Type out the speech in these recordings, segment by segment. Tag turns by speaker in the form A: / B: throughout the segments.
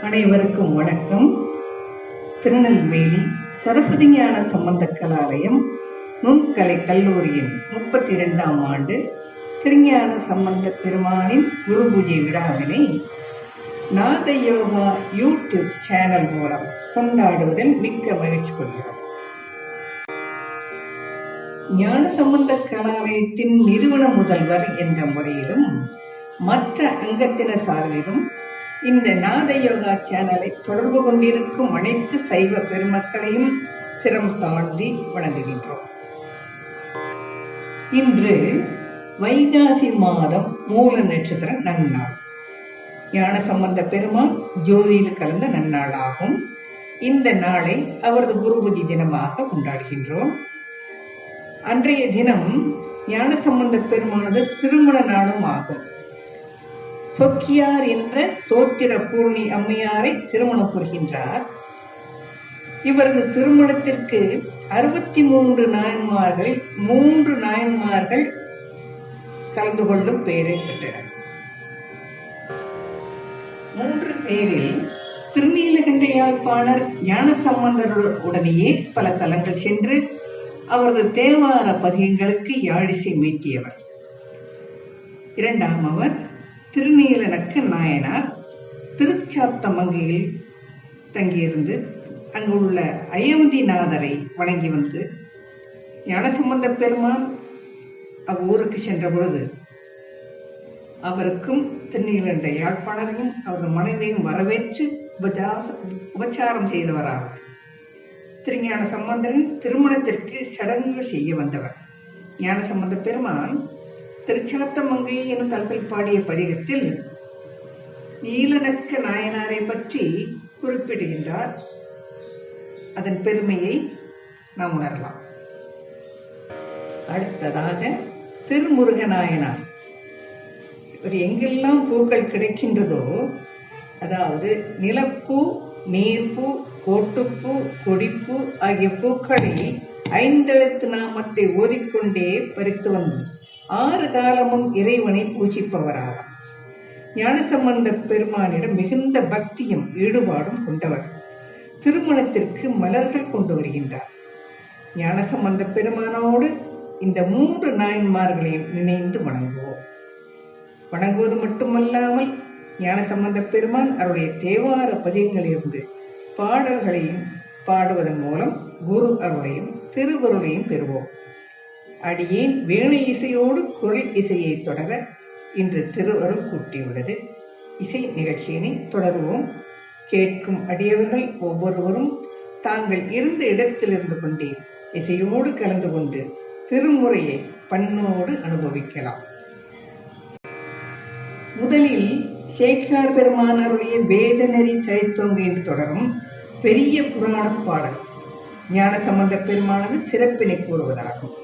A: அனைவருக்கும் வணக்கம். திருநெல்வேலி சரஸ்வதி ஞான சம்பந்த கலாலயம் நுண்கலை கல்லூரியின் 32ஆம் ஆண்டு திருஞான சம்பந்த பெருமானின் குரு பூஜை விழாவினை நாத யோகா யூடியூப் சேனல் மூலம் கொண்டாடுவதில் மிக்க மகிழ்ச்சி கொள்கிறோம். ஞான சம்பந்த கலாலயத்தின் நிறுவன முதல்வர் என்ற முறையிலும் மற்ற அங்கத்தினர் சார்பிலும் இந்த நாத யோகா சேனலை தொடர்பு கொண்டிருக்கும் அனைத்து சைவ பெருமக்களையும் சிரம் தாழ்த்தி வணங்குகின்றோம். இன்று வைகாசி மாதம் மூல நட்சத்திர நன்னாள். ஞான சம்பந்த பெருமான் ஜோதியில் கலந்த நன்னாளாகும். இந்த நாளை அவரது குருபூஜை தினமாக கொண்டாடுகின்றோம். அன்றைய தினம் ஞான சம்பந்த பெருமானது திருமண நாளும் ஆகும். சொக்கியார் என்ற தோத்திர பூர்ணி அம்மையாரை திருமணம் புரிகின்றார். இவரது திருமணத்திற்கு 63 நாயன்மார்கள் 3 நாயன்மார்கள் கலந்து கொள்ளும் பெயரை பெற்றனர். 3 பேரில் திருநீலகண்ட யாழ்ப்பாணர் ஞான சம்பந்தருடனேயே பல தலங்கள் சென்று அவரது தேவார பதிகங்களுக்கு யாழிசை மீட்டியவர். 2ஆமவர் திருநீலனக்க நாயனார் திருச்சாத்தமங்கையில் தங்கியிருந்து அங்குள்ள அயோத்திநாதரை வணங்கி வந்து ஞானசம்பந்த பெருமான் அவ்வூருக்கு சென்ற பொழுது அவருக்கும் திருநீலகண்ட யாழ்ப்பாணரையும் அவரது மனைவியையும் வரவேற்று உபச்சாரம் செய்தவராகும். திருஞான சம்பந்தரின் திருமணத்திற்கு சடங்குகள் செய்ய வந்தவர். ஞான சம்பந்த பெருமான் திருச்சாத்தமங்கை எனும் தலத்தில் பாடிய பதிகத்தில் நீலனக்க நாயனாரை பற்றி குறிப்பிடுகின்றார். அதன் பெருமையை நாம் உணரலாம். அடுத்ததாக திருமுருக நாயனார். இவர் எங்கெல்லாம் பூக்கள் கிடைக்கின்றதோ, அதாவது நிலப்பூ, நீர்ப்பூ, கோட்டுப்பூ, கொடிப்பூ ஆகிய பூக்களை 5 எழுத்து நாமத்தை ஓதிக்கொண்டே பறித்து வந்து 6 காலமும் இறைவனை பூஜிப்பவராவார். ஞானசம்பந்த பெருமானிடம் மிகுந்த பக்தியும் ஈடுபாடும் கொண்டவர். திருமணத்திற்கு மலர்கள் கொண்டு வருகின்றார். ஞானசம்பந்த பெருமானோடு இந்த 3 நாயன்மார்களையும் நினைந்து வணங்குவோம். வணங்குவது மட்டுமல்லாமல் ஞானசம்பந்த பெருமான் அவருடைய தேவார பதிகங்களிலிருந்து பாடல்களையும் பாடுவதன் மூலம் குரு அருளையும் திருவருளையும் பெறுவோம். அடியேன் வேணு இசையோடு குரல் இசையை தொடர இன்று திருவருள் கூட்டியுள்ளது. இசை நிகழ்ச்சியினை தொடருவோம். கேட்கும் அடியவர்கள் ஒவ்வொருவரும் தாங்கள் இருந்த இடத்திலிருந்து கொண்டே இசையோடு கலந்து கொண்டு திருமுறையை பண்ணோடு அனுபவிக்கலாம். முதலில் சேக்கிழார் பெருமானருடைய வேதநெறி தழைத்தோங்க என்று தொடரும் பெரிய புராண பாடல் ஞான சம்பந்த பெருமானது சிறப்பினை கூறுவதாகும்.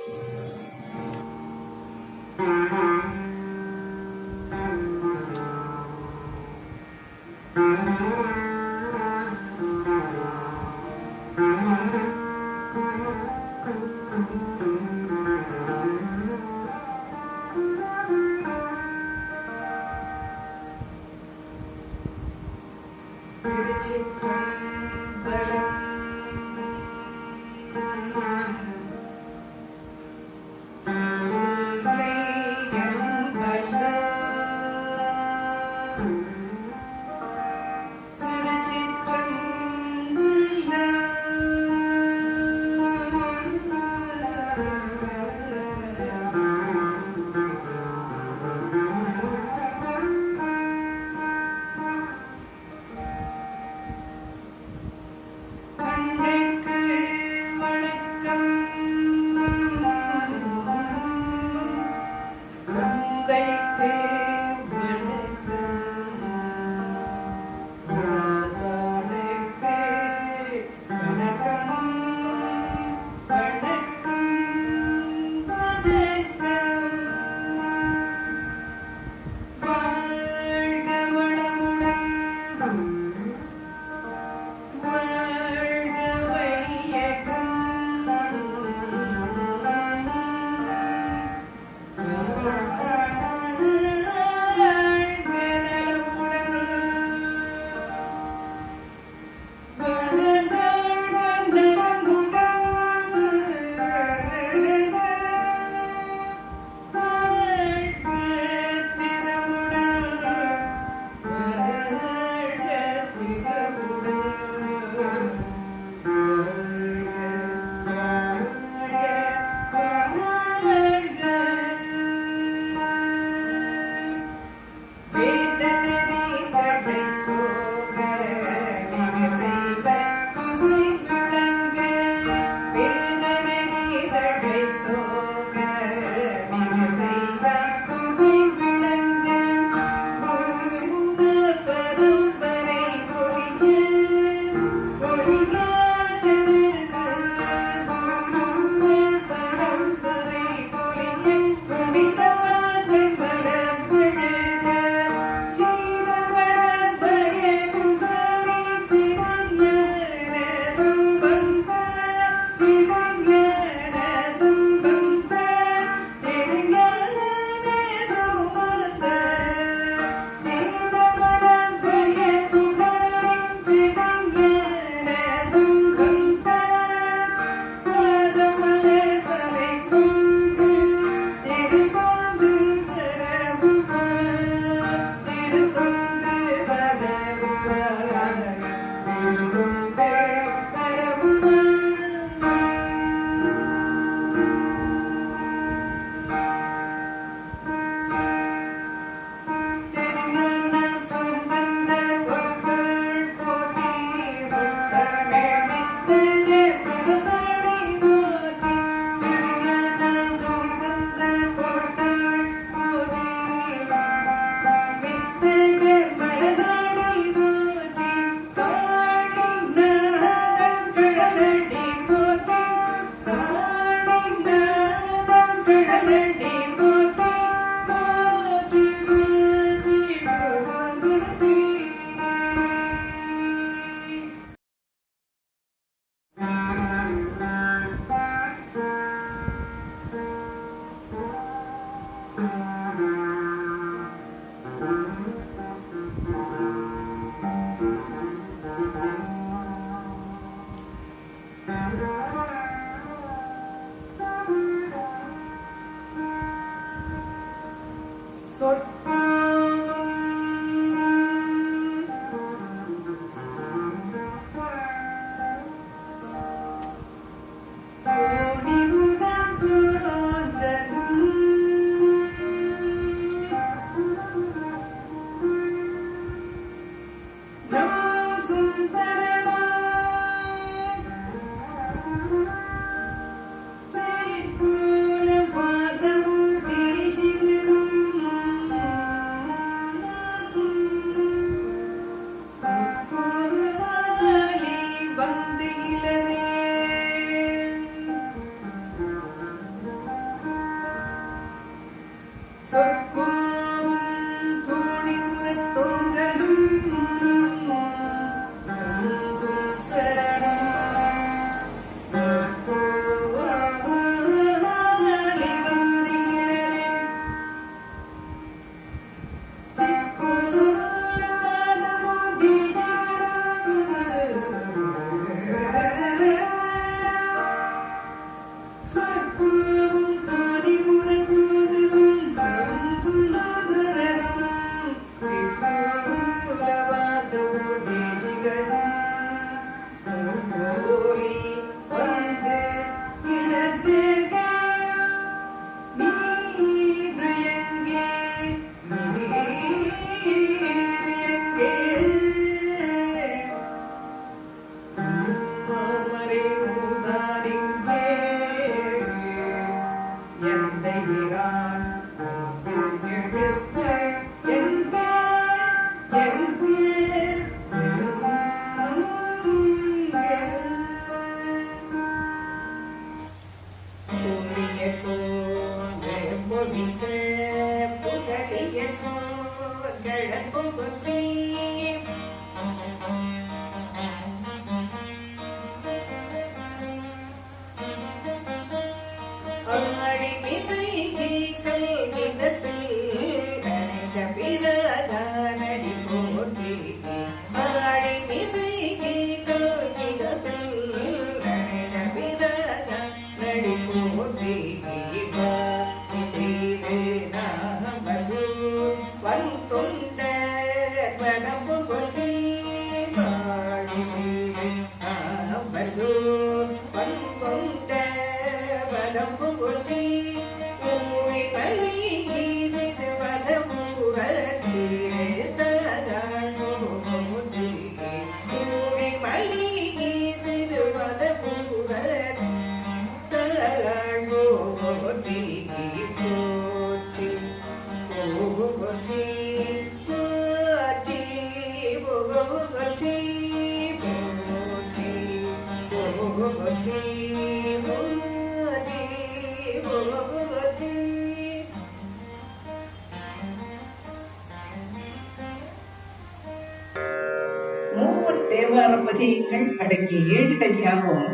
A: மூவர் தேவார பதிகங்கள் அடங்கிய ஏடுகள் யாவும்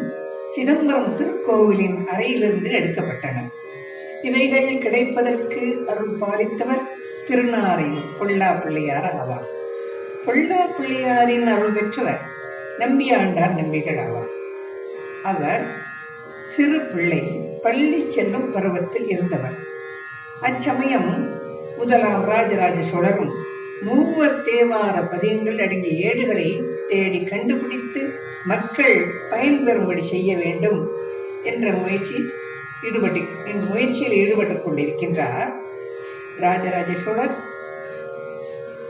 A: சிதம்பரம் திருக்கோவிலின் அறையிலிருந்து எடுக்கப்பட்டன. இவைகள் கிடைப்பதற்கு அருள் பாலித்தவர் திருநாரையூர் பொல்லா பிள்ளையார் ஆவார். பொல்லா பிள்ளையாரின் அருள் பெற்றவர் நம்பியாண்டார் நம்பிகள் ஆவார். அவர் சிறு பிள்ளை பள்ளி செல்லும் பருவத்தில் இருந்தவர். அச்சமயம் முதலாம் ராஜராஜ சோழரும் மூவர் தேவார பதிகங்கள் அடங்கிய ஏடுகளை தேடி கண்டுபிடித்து மக்கள் பயன்பெறும்படி செய்ய வேண்டும் என்ற முயற்சியில் ஈடுபட்டுக் கொண்டிருக்கின்றார். ராஜராஜ சோழர்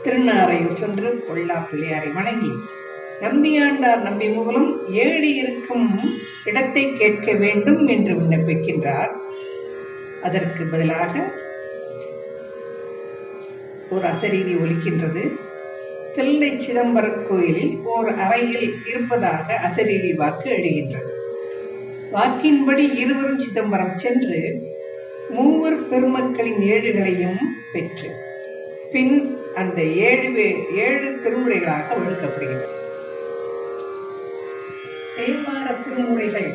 A: திருநாரையூர் சென்று பொல்லா பிள்ளையாரை வணங்கி நம்பியாண்டார் நம்பி மூலம் ஏடு இருக்கும் இடத்தை கேட்க வேண்டும் என்று விண்ணப்பிக்கின்றார். அதற்கு பதிலாக ஒரு அசரீரி ஒலிக்கின்றது. தில்லை சிதம்பரம் கோயிலில் ஓர் அறையில் இருப்பதாக அசரீரி வாக்கு எழுகின்றது. வாக்கின்படி இருவரும் சிதம்பரம் சென்று மூவர் பெருமக்களின் ஏடுகளையும் பெற்று பின் அந்த ஏழு திருமுறைகளாக ஒழுக்கப்படுகிறது. தேவார திருமுறைகள்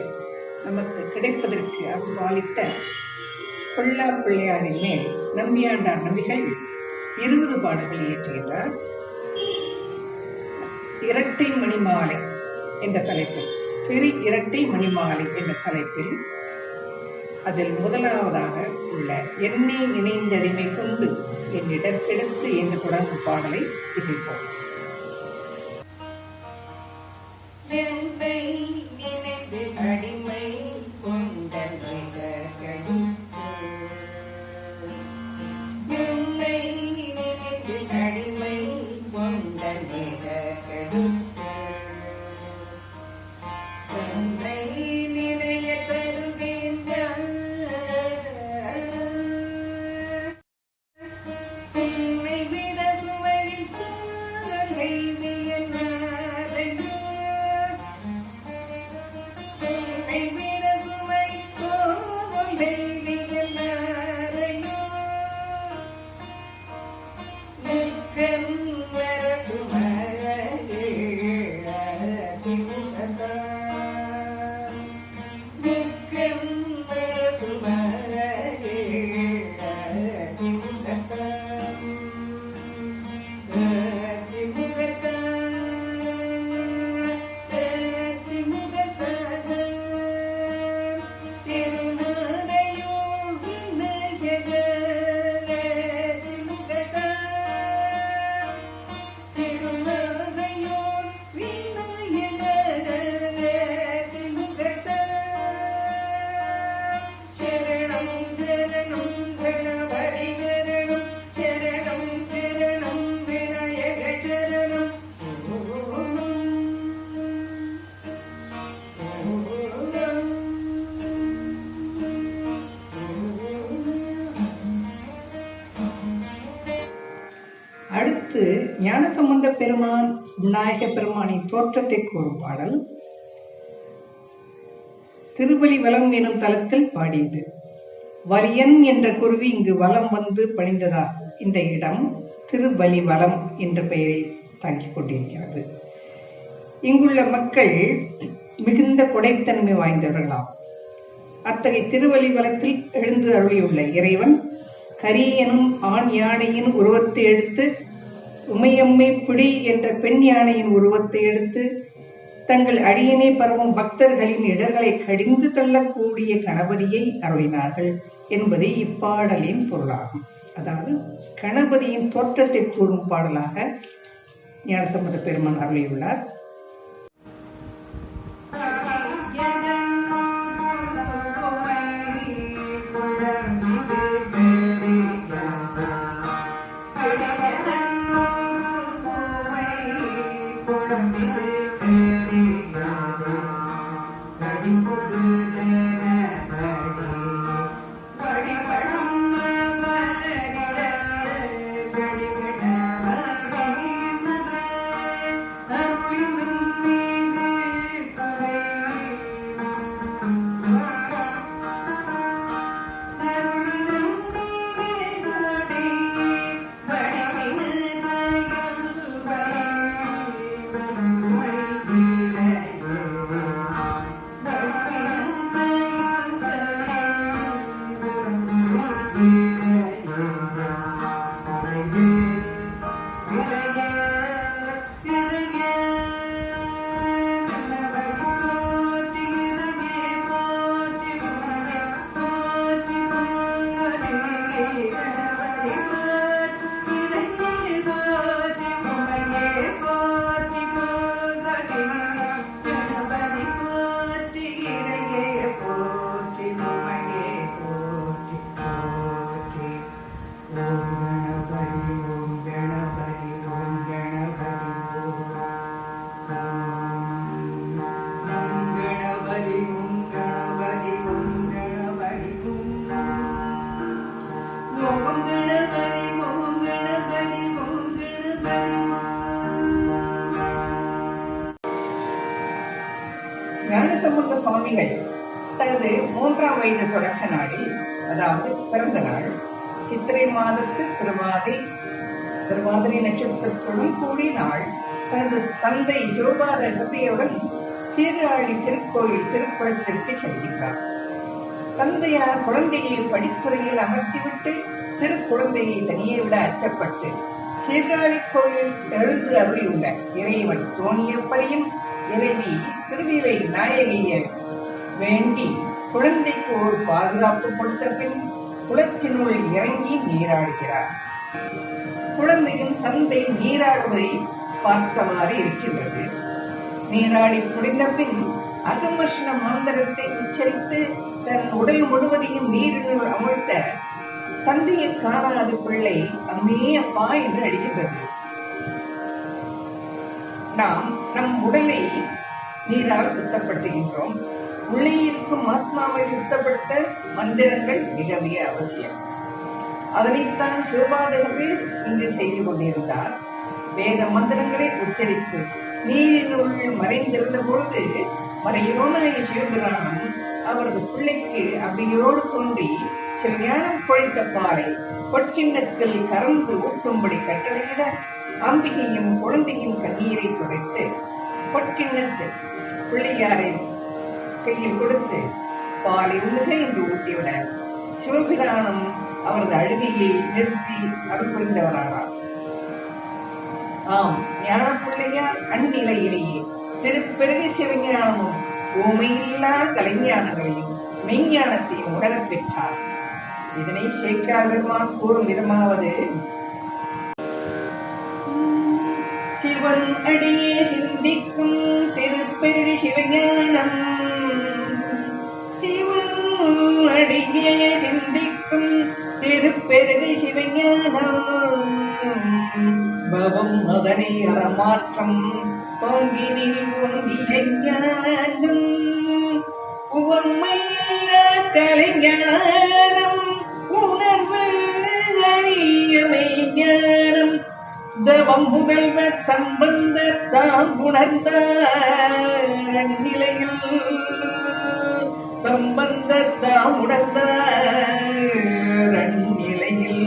A: நமக்கு கிடைப்பதற்கு அருள்பாலித்த பொல்லா பிள்ளையாரின் மேல் நம்பியாண்டார் நம்பிகள் 20 பாடல்கள் இயற்றுகின்றார். இரட்டை மணிமாலை என்ற தலைப்பில், சிறு இரட்டை மணிமாலை என்ற தலைப்பில் அதில் முதலாவதாக உள்ள என்னை நினைந்தடிமை கொண்டு என்னிடத்தெடுத்து என்று தொடங்கும் பாடலை இசைப்போம். அடுத்து ஞானசம்பந்த பெருமான் விநாயக பெருமானின் தோற்றத்தை கூறும் பாடல் திருவலி வலம் எனும் தலத்தில் பாடியது. வலியன் என்ற குருவி இங்கு வலம் வந்து பணிந்ததா இந்த இடம் திருவலிவலம் என்ற பெயரை தாங்கிக் கொண்டிருக்கிறது. இங்குள்ள மக்கள் மிகுந்த கொடைத்தன்மை வாய்ந்தவர்களாம். அத்தகைய திருவலிவலத்தில் எழுந்து அருளியுள்ள இறைவன் கரியனும் ஆண் யானையின் உருவத்தை எடுத்து, உமையம்மை பிடி என்ற பெண் யானையின் உருவத்தை எடுத்து, தங்கள் அடியனை பரவும் பக்தர்களின் இடர்களை கடிந்து தள்ளக்கூடிய கணபதியை அருளினார்கள் என்பதே இப்பாடலின் பொருளாகும். அதாவது கணபதியின் தோற்றத்தை கூறும் பாடலாக ஞானசம்பந்த பெருமான் அருளியுள்ளார். ஞானசம்பந்த சுவாமிகள் தனது 3ஆம் வயது தொடக்க நாளில், அதாவது பிறந்த நாள், சித்திரை மாதத்து திருவாதிரை நட்சத்திரத்துடன் கூடிய நாள், தனது தந்தை சிவபாத ஹிருதயுடன் சீர்காழி திருக்கோயில் திருக்குளத்திற்கு செல்கின்றார். தந்தையார் குழந்தையை படித்துறையில் அமர்த்திவிட்டு சிறு குழந்தையை தனியே விட அச்சப்பட்டு சீர்காழி கோயில் எழுந்து அருளியுள்ள இறைவன் தோணியப்பரையும் இறைவி திருநீலை நாயகியை வேண்டி குழந்தைக்கு ஒரு பாதுகாப்பு கொடுத்த பின் குளத்தினுள் இறங்கி நீராடுகிறார். குழந்தையின் தந்தை நீராடுவதை பார்த்தவாறு இருக்கின்றது. நீராடி முடிந்த பின் அகமர்ஷண மந்திரத்தை உச்சரித்து தன் உடல் முழுவதையும் நீரினுள் அமிழ்த்த தந்தையை காணாத பிள்ளை அம்மே அப்பா என்று அடிக்கின்றது. நாம் நம் உடலை நீரால் சுத்தப்படுத்துகின்றோம். உள்ளே இருக்கும் ஆத்மாவை சுத்தப்படுத்த மந்திரங்கள் மிக மிக அவசியம். அதனைத்தான் சிவபாதகர்கள் இங்கு செய்து கொண்டிருந்தார். வேத மந்திரங்களை உச்சரித்து நீரினுள் மறைந்திருந்த பொழுது மறையோனாய சிவபிராணம் அவரது பிள்ளைக்கு அவ்வியோடு தோன்றி சிவஞானம் குழைத்த பாலை பொற்கிண்ணத்தில் கறந்து ஊட்டும்படி கட்டளையிட, அம்பிகையும் குழந்தையின் கண்ணீரை துடைத்து பொற்கிண்ணத்தில் பிள்ளையாரை கையில் கொடுத்து பாலை உண்ணுக என்று ஊட்டிவிட சிவபிராணம் அவரது அழுகையை நிறுத்தி அருள் புரிந்தவரானார். ஆம், ஞான பிள்ளையார் அந்நிலையிலேயே திருப்பெருகு சிவஞானமும் ஊமையில்லா கலைஞானங்களையும் மெய்ஞானத்தையும் உணரப் பெற்றார். இதனை சேக்கிழார் பெருமான் கூறும் விதமாவது: சிவன் அடியே சிந்திக்கும் திருப்பெருகு சிவஞானம், சிவன் அடியே சிந்திக்கும் திருப்பெருகு சிவஞானம், பவம் அதனை அறமாற்றம் பொங்கினில் ஓங்கிய ஞானம், உவமையில்லா கலைஞானம், உணர்வு அறியமை ஞானம், தவம் முதல்வர் சம்பந்தர் தாம் உணர்ந்தார் நிலையில், சம்பந்தர் தாம் உணர்ந்தார் அந்நிலையில்.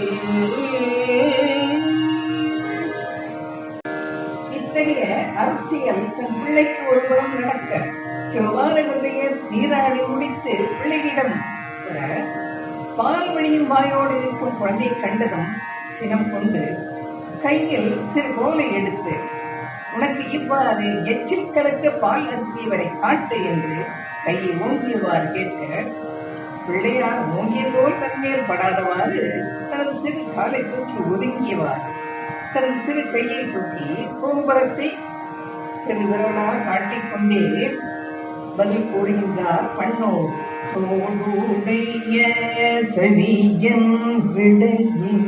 A: இத்தகைய அருட்செயல் தன் பிள்ளைக்கு ஒருபுறம் நடக்க சிவபாரகுதைய நீராடி முடித்து பிள்ளையிடம் வர பால் வழியும் வாயோடு இருக்கும் குழந்தையை கண்டதும் சினம் கொண்டு கையில் சிறு கோலை எடுத்து, உனக்கு இவ்வாறு எச்சில் கலக்க பால் அருந்தியவரை காட்டு என்று கையை ஓங்கியவாறு கேட்க, பிள்ளையார் ஓங்கிய போல் தன்மேல் படாதவாறு தனது சிறு காலை தூக்கி ஒதுங்கியவாறு தனது சிறு கையை தூக்கி கோபுரத்தை சிறு விரலால் காட்டிக்கொண்டே பதில் கூறுகின்றார் பண்ணோடு. தோடுடைய செவியன் விடையின்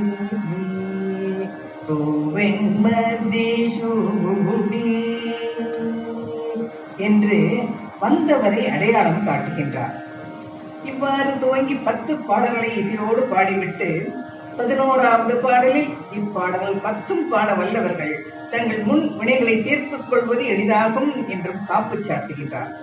A: என்று வந்தவரை அடையாளம் காட்டுகின்றார். இவ்வாறு துவங்கி 10 பாடல்களை இசையோடு பாடிவிட்டு 11வது பாடலில் இப்பாடல்கள் 10 பாட வல்லவர்கள் தங்கள் முன் வினைகளை தீர்த்துக் கொள்வது எளிதாகும் என்றும் காப்பு சாத்துகின்றார்.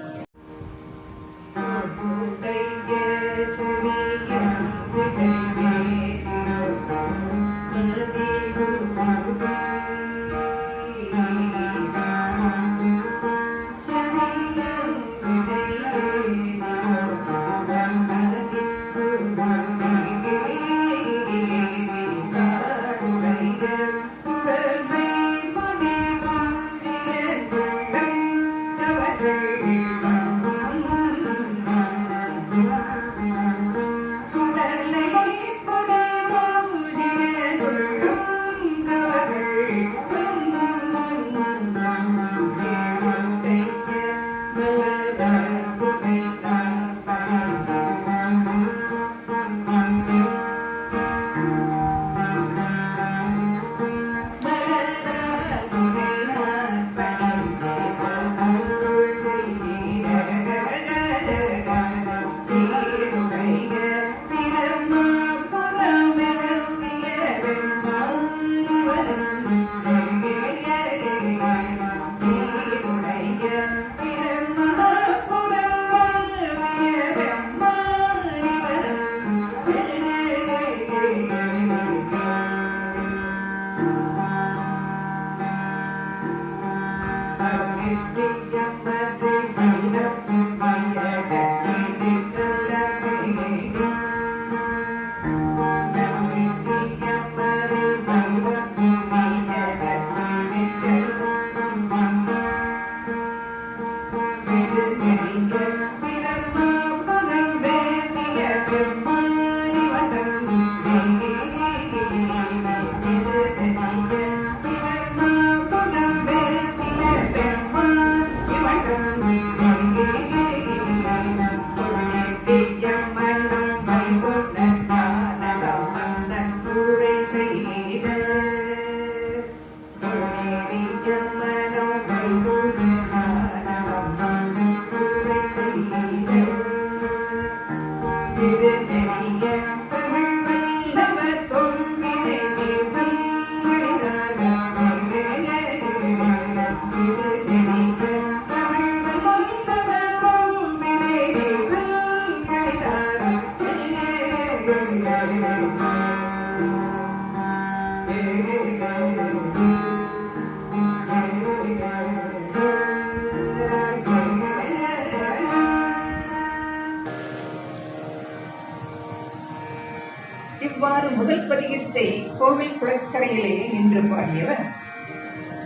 A: இவ்வாறு முதல் பதிகத்தை கோவில் குளக்கரையிலே நின்று பாடியவர்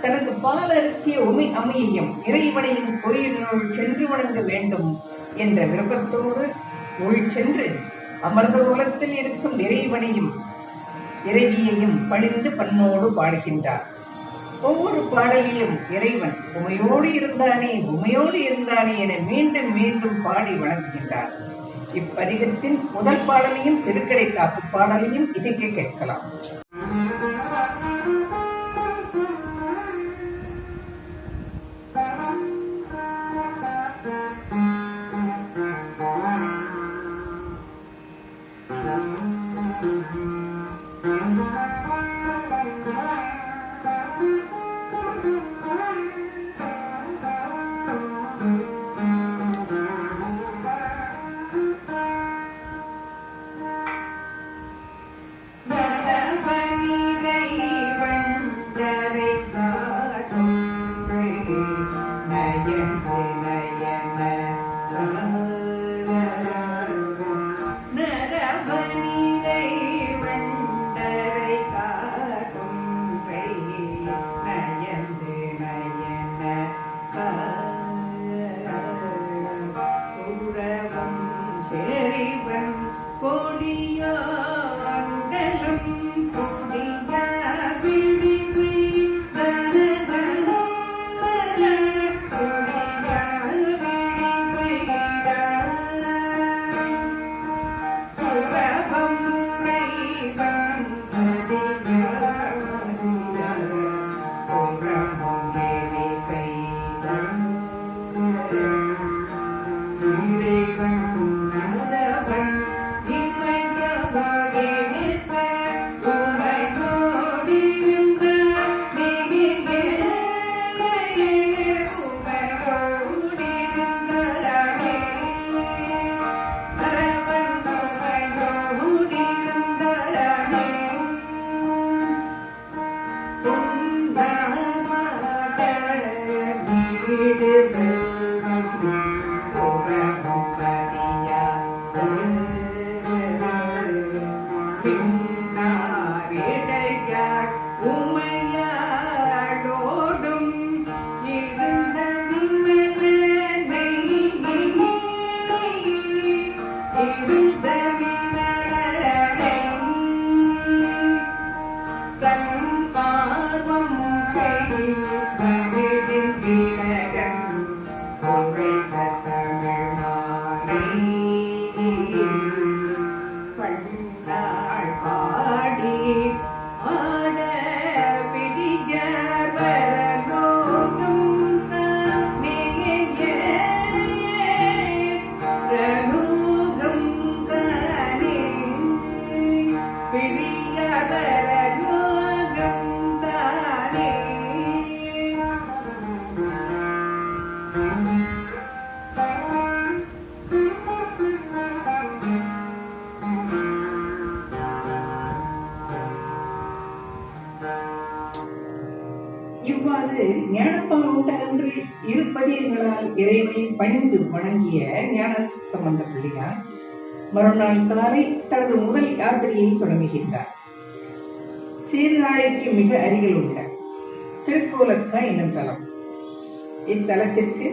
A: தனக்கு பால் அருத்திய உமை அமையையும் இறைவனையும் கோயிலினுள் சென்று வணங்க வேண்டும் என்ற விருப்பத்தோடு உள் சென்று அமர்ந்த கோலத்தில் இருக்கும் இறைவனையும் இறைவியையும் பணிந்து பண்ணோடு பாடுகின்றார். ஒவ்வொரு பாடலிலும் இறைவன் உமையோடு இருந்தானே என மீண்டும் மீண்டும் பாடி வணங்குகின்றார். இப்பதிகத்தின் முதல் பாடலையும் திருக்கடை காப்பு பாடலையும் இசைக்க கேட்கலாம். இவ்வாறு ஞானப்பாலூட்ட அன்று இருபதியங்களால் இறைவனை பணிந்து வணங்கிய ஞானசம்பந்த பிள்ளையார் மறுநாள் காலை தனது முதல் யாத்திரையை தொடங்குகின்றார். சீர்காழிக்கு மிக அருகில் உள்ள திருக்கோலக்கா என்னும் தலம். இத்தலத்திற்கு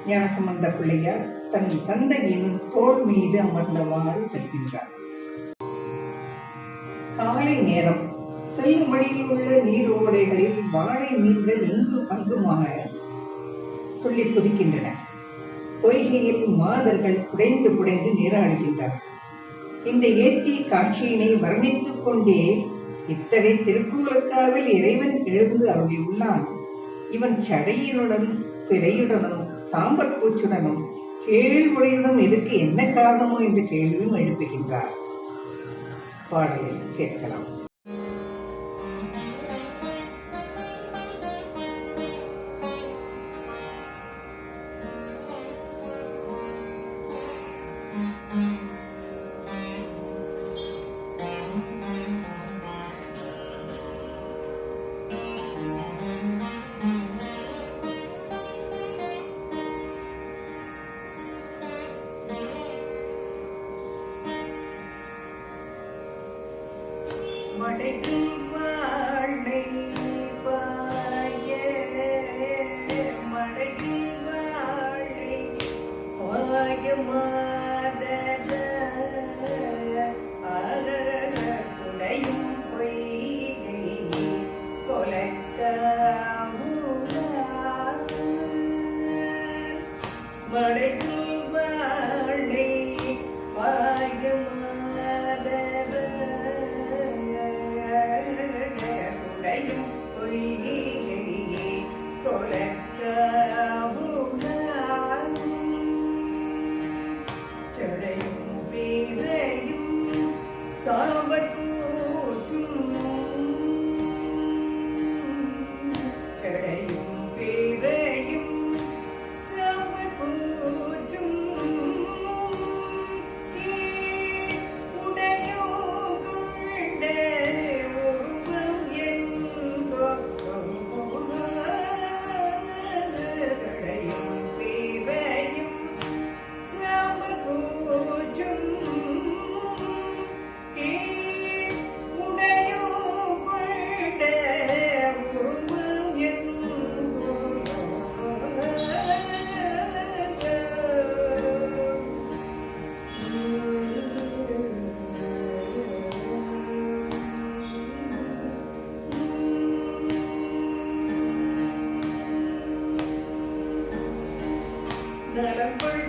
A: ஞானசம்பந்த பிள்ளையார் தன் தந்தையின் தோள் மீது அமர்ந்தவாறு செல்கின்றார். காலை நேரம். செல்லும் வழியில் உள்ள நீரோடைகளில் வாழை மீன்கள் எங்கு அங்குமாக துள்ளி குதிக்கின்றன. பொய்கையில் மாதர்கள் குடைந்து குடைந்து நீராடுகின்றனர். இந்த இயற்கை காட்சியினை வர்ணித்துக் கொண்டே இத்தகைய திருக்கோலக்காவில் இறைவன் எழுந்து அருளியுள்ளான். இவன் சடையினுடன் பிறையுடனும் சாம்பல் பூச்சுடனும் கேள்வியுடனும் இதற்கு என்ன காரணமோ என்ற கேள்வியும் எழுப்புகின்றார். பாடலை கேட்கலாம்.
B: மடையில் வாழை பாய மடையில் வாழை பாய மாதர குடையும் பொய்கை கொலக்காமுடார் மடையில் வாழை பாய மாதர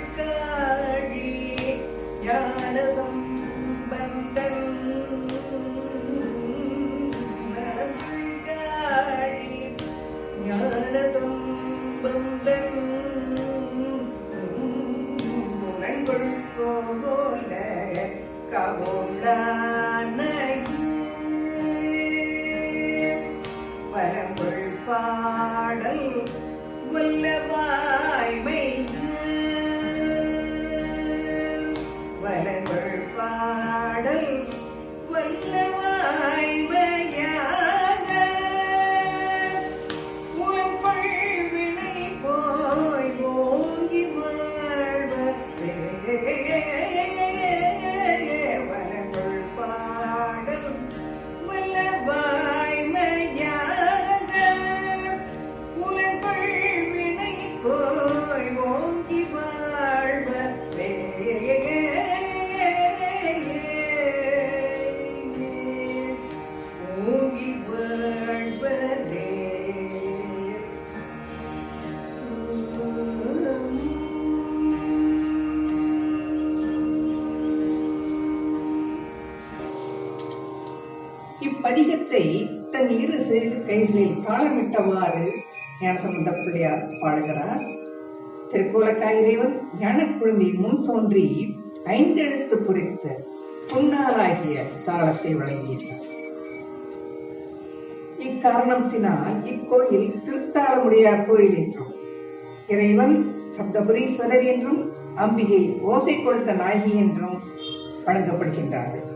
B: நலம்புழ்காழி ஞானசம்பந்தன் நலம்புழ்காழி பாடல் வல்லவாய்மை வலங்கள் பாடல் வல்லவாய்மையாக புலம்பள் வினை போய் ஓங்கி வாழ்வதே வலங்கள் பாடல் வல்லவாய்மையாக புலம்பள் வினை போய் ஓங்கி வாழ்வதே ஓங்கி வாழ்வதே.
A: இப்பதிகத்தை தன் இரு சிறு கைகளில் தாளமிட்டவாறு ஞானசம்பந்த பிள்ளையார் பாடுகிறார். திருக்கோலக்காய் இறைவன் ஞான குழந்தை முன் தோன்றி 5 எழுத்து பொறித்த புன்னாராகிய தாளத்தை வழங்கியிருந்தார். இக்காரணத்தினால் இக்கோயில் திருத்தாளமுடையார் கோயில் என்றும், இறைவன் சப்தபுரீஸ்வரர் என்றும், அம்பிகை ஓசை கொடுத்த நாயகி என்றும் வழங்கப்படுகின்றார்கள்.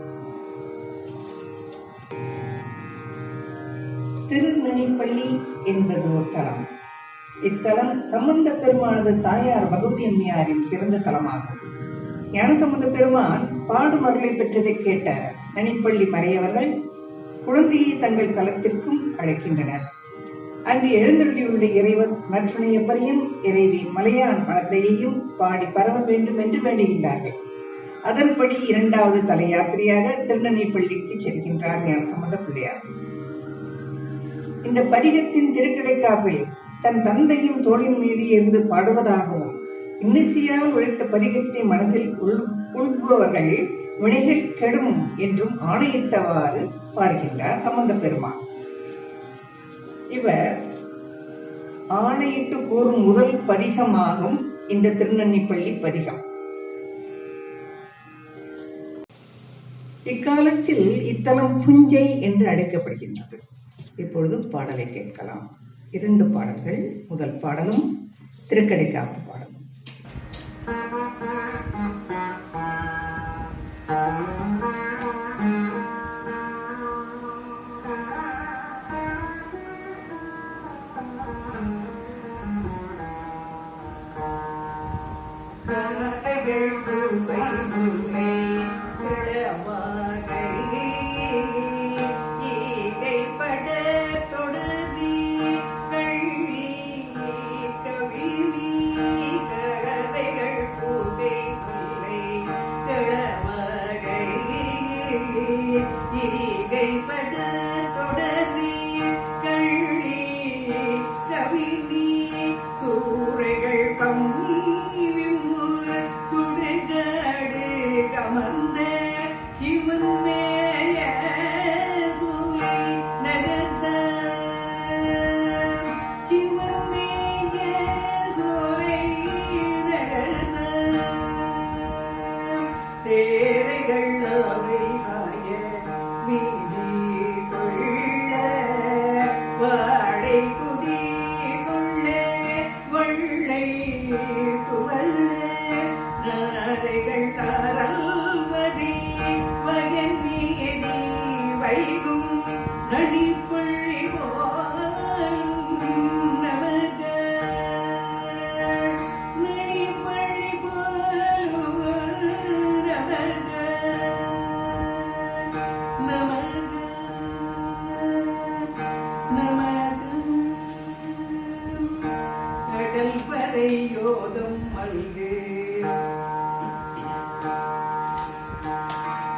A: திருநனிப்பள்ளி என்பது ஒரு தலம். இத்தலம் சம்பந்த பெருமானது தாயார் பகவதி அம்மையாரின் பிறந்த தலமாகும். ஞானசம்பந்த பெருமான் பாடும் அருளை பெற்றதை கேட்ட நனிப்பள்ளி மறையவர்கள் குழந்தையை தங்கள் தலத்திற்கும் அழைக்கின்றனர். அங்கு எழுந்தருளியுள்ள இறைவன் நற்றுணையப்பரையும் இறைவி மலையான் மனத்தையையும் பாடி பரவ வேண்டும் என்று வேண்டுகின்றார்கள். அதன்படி 2வது தல யாத்திரையாக திருநனிப்பள்ளிக்கு செல்கின்றார் ஞானசம்பந்த பிள்ளையார். இந்த பதிகத்தின் திருக்கடைக்காப்பில் தன் தந்தையின் தோளின் மீது இருந்து பாடுவதாகவும், இன்னிசையால் உழைத்த பதிகத்தை மனதில் உள்பவர்கள் வினைகள் கெடும் என்றும் ஆணையிட்டவாறு பாடுகின்றார் சம்பந்த பெருமான். இவர் ஆணையிட்டு கூறும் முதல் பதிகமாகும் இந்த திருநன்னிப்பள்ளி பதிகம். இக்காலத்தில் இத்தலம் புஞ்சை என்று அழைக்கப்படுகின்றது. இப்பொழுது பாடலை கேட்கலாம். 2 பாடல்கள். முதல் பாடலும் திருக்கடைக்காப்பு பாடலும்.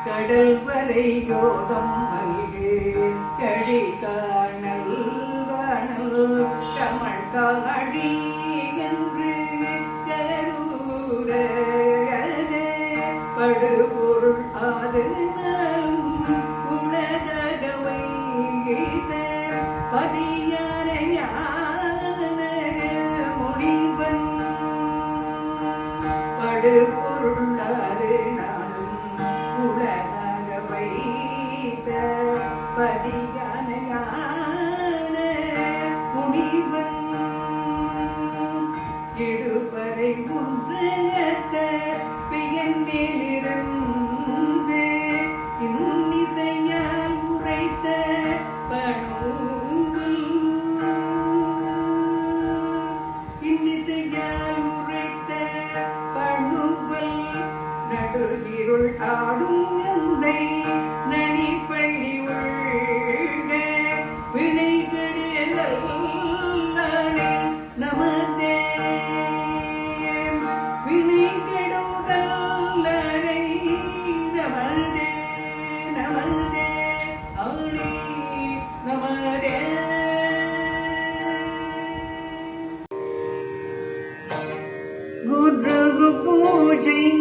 A: கடல் வரை யோதம் மல்கு கடி காணல் வனல் கமல் காடி என்று கரூர படுபொருள் ஆறு நாளும் உலகவை பதியான முடிவன் படுபொருள் ஆறு பதியான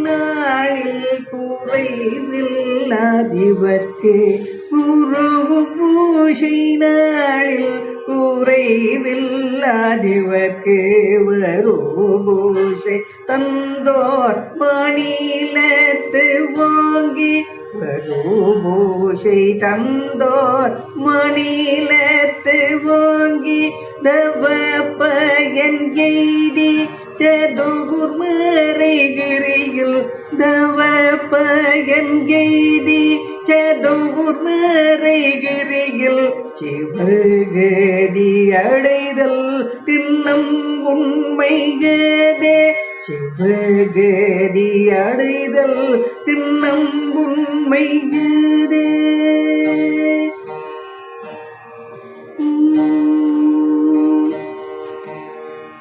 A: நாளில் குறைவில்லாதிவர்க்கு குருவு பூஷை நாளில் குறைவில்லாதிவர்க்கு வருபூஷை தந்தோர் மாநிலத்து வாங்கி வருபூஷை தந்தோர் மாநிலத்து வாங்கி தவ பயன் எய்தி சதுகுர் மறைகிரியில் தவ பயன் எய்தி சதுகுர் மறைகிரியில் சிவகதி அடைதல் திண்ணம் உண்மைகதே சிவகதி அடைதல் திண்ணம் உண்மைகதே.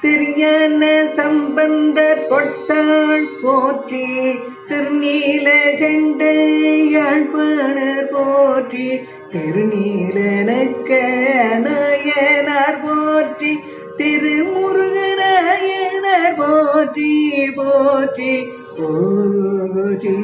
A: திருஞான சம்பந்தர் கொட்டாள் போற்றி திருநீலகண்டையாழ்வாணர் போற்றி திருநீலனக்க நாயனார் போற்றி திருமுருகநாயனார் போற்றி போற்றி போற்றி.